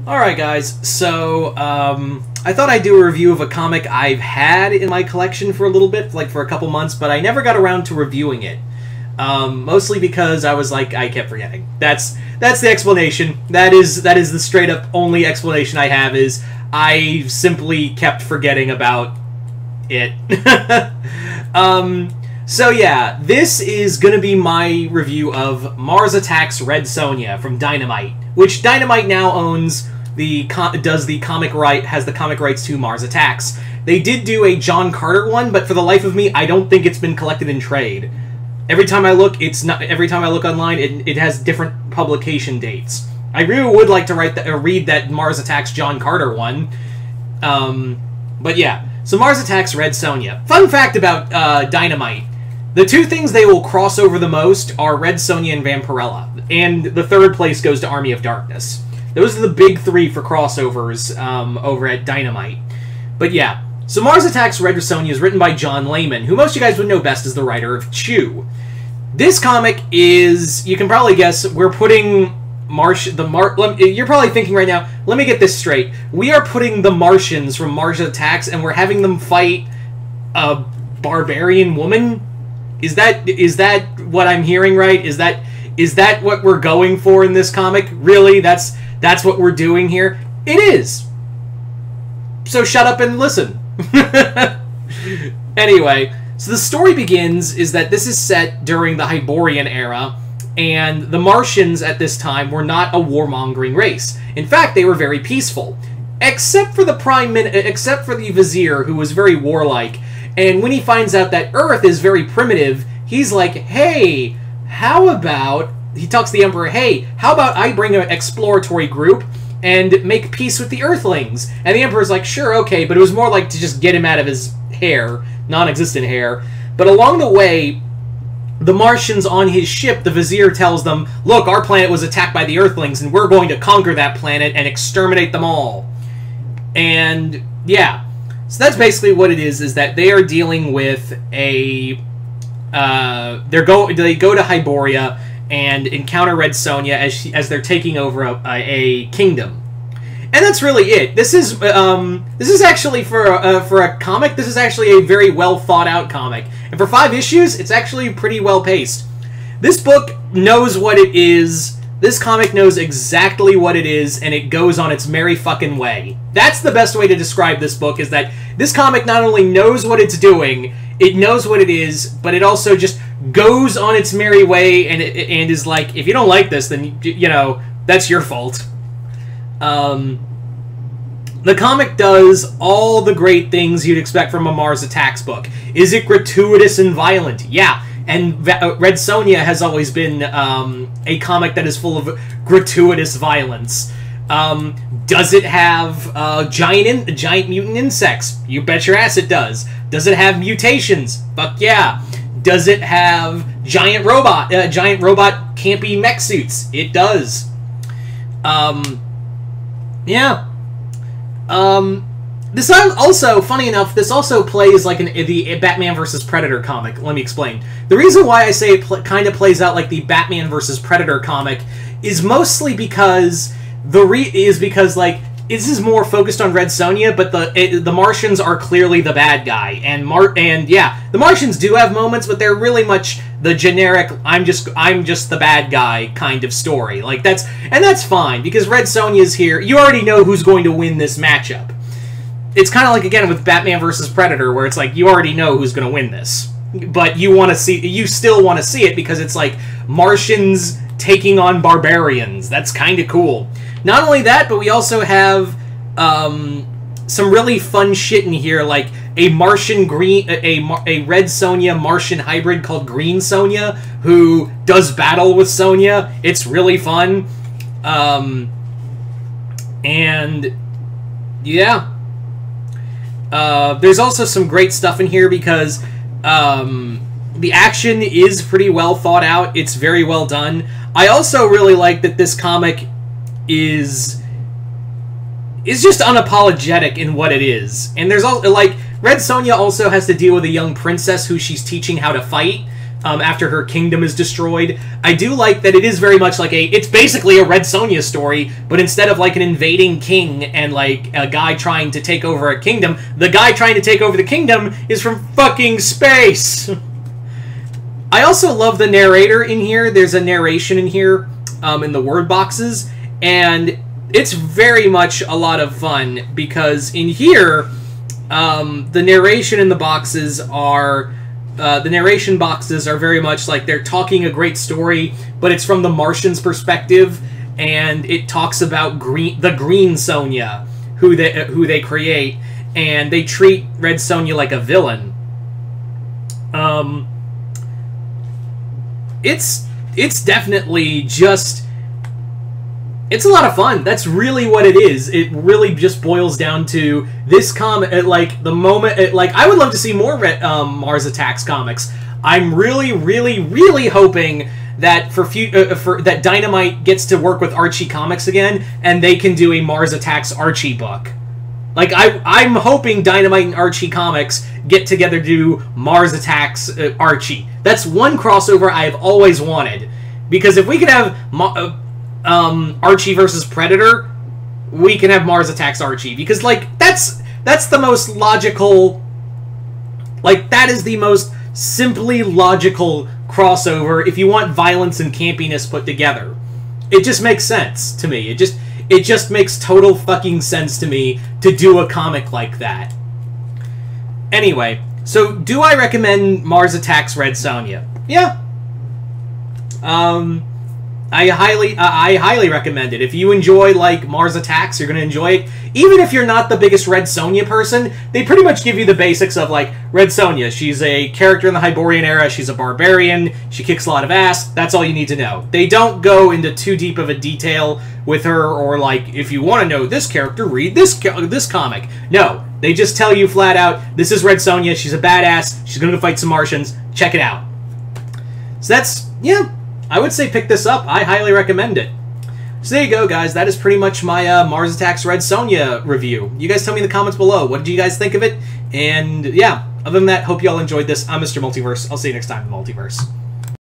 Alright guys, so I thought I'd do a review of a comic I've had in my collection for a little bit, like for a couple months, but I never got around to reviewing it. Mostly because I was like, I kept forgetting. That's the explanation. That is the straight up only explanation I have, is I simply kept forgetting about it. So yeah, this is gonna be my review of Mars Attacks Red Sonja from Dynamite, which Dynamite now owns has the comic rights to Mars Attacks. They did do a John Carter one, but for the life of me, I don't think it's been collected in trade. Every time I look, Every time I look online, it has different publication dates. I really would like to read that Mars Attacks John Carter one. But yeah, so Mars Attacks Red Sonja. Fun fact about Dynamite: the two things they will cross over the most are Red Sonja and Vampirella, and the third place goes to Army of Darkness. Those are the big three for crossovers over at Dynamite. But yeah, so Mars Attacks Red Sonja is written by John Layman, who most of you guys would know best as the writer of Chew. This comic is, you can probably guess, we're putting you're probably thinking right now, let me get this straight. We are putting the Martians from Mars Attacks and we're having them fight a barbarian woman? Is that what I'm hearing right? Is that what we're going for in this comic? Really? That's what we're doing here? It is. So shut up and listen. Anyway, so the story begins is that this is set during the Hyborian era, and the Martians at this time were not a warmongering race. In fact, they were very peaceful, except for the Vizier, who was very warlike. And when he finds out that Earth is very primitive, he's like, hey, how about... He talks to the Emperor, hey, how about I bring an exploratory group and make peace with the Earthlings? And the Emperor's like, sure, okay, but it was more like to just get him out of his hair, non-existent hair. But along the way, the Martians on his ship, the Vizier tells them, look, our planet was attacked by the Earthlings, and we're going to conquer that planet and exterminate them all. And, yeah. So that's basically what it is that they are dealing with a... they go to Hyboria and encounter Red Sonja as they're taking over a kingdom. And that's really it. This is actually for a comic. This is actually a very well thought out comic, and for 5 issues, it's actually pretty well paced. This book knows what it is. This comic knows exactly what it is, and it goes on its merry fucking way. That's the best way to describe this book, is that this comic not only knows what it's doing, it knows what it is, but it also just goes on its merry way and is like, if you don't like this, then, you know, that's your fault. The comic does all the great things you'd expect from a Mars Attacks book. Is it gratuitous and violent? Yeah. And Red Sonja has always been a comic that is full of gratuitous violence. Does it have giant mutant insects? You bet your ass it does. Does it have mutations? Fuck yeah. Does it have giant robot campy mech suits? It does. Yeah. This also, funny enough, this also plays like the Batman vs. Predator comic. Let me explain. The reason why I say it kind of plays out like the Batman vs. Predator comic is mostly because like this is more focused on Red Sonja, but the Martians are clearly the bad guy, and yeah, the Martians do have moments, but they're really much the generic I'm just the bad guy kind of story. Like that's fine, because Red Sonja's here. You already know who's going to win this matchup. It's kind of like, again, with Batman vs. Predator, where it's like you already know who's going to win this, but you still want to see it because it's like Martians taking on barbarians. That's kind of cool. Not only that, but we also have some really fun shit in here, like a Red Sonja Martian hybrid called Green Sonja, who does battle with Sonja. It's really fun. And yeah. There's also some great stuff in here because the action is pretty well thought out. It's very well done. I also really like that this comic is just unapologetic in what it is. And there's also, like, Red Sonja also has to deal with a young princess who she's teaching how to fight, after her kingdom is destroyed. I do like that it is very much like it's basically a Red Sonja story, but instead of like an invading king and like a guy trying to take over a kingdom, the guy trying to take over the kingdom is from fucking space. I also love the narrator in here. There's a narration in here in the word boxes, and it's very much a lot of fun because in here, the narration in the boxes are the narration boxes are very much like they're talking a great story, but it's from the Martians' perspective, and it talks about the Green Sonja, who they create, and they treat Red Sonja like a villain. It's definitely just. It's a lot of fun. That's really what it is. It really just boils down to this comic. Like the moment, like I would love to see more Mars Attacks comics. I'm really, really, really hoping that for that Dynamite gets to work with Archie Comics again, and they can do a Mars Attacks Archie book. Like I'm hoping Dynamite and Archie Comics get together to do Mars Attacks Archie. That's one crossover I've always wanted, because if we could have Archie versus Predator, we can have Mars Attacks Archie, because like that's the most logical, like that is the most simply logical crossover if you want violence and campiness put together. It just makes sense to me. It just makes total fucking sense to me to do a comic like that. Anyway, so do I recommend Mars Attacks Red Sonja? Yeah. I highly recommend it. If you enjoy, like, Mars Attacks, you're going to enjoy it. Even if you're not the biggest Red Sonja person, they pretty much give you the basics of, like, Red Sonja. She's a character in the Hyborian era. She's a barbarian. She kicks a lot of ass. That's all you need to know. They don't go into too deep of a detail with her, or, like, if you want to know this character, read this comic. No. They just tell you flat out, this is Red Sonja. She's a badass. She's going to go fight some Martians. Check it out. So that's, yeah. I would say pick this up. I highly recommend it. So there you go, guys. That is pretty much my Mars Attacks Red Sonja review. You guys tell me in the comments below. What did you guys think of it? And yeah, other than that, hope you all enjoyed this. I'm Mr. Multiverse. I'll see you next time in the Multiverse.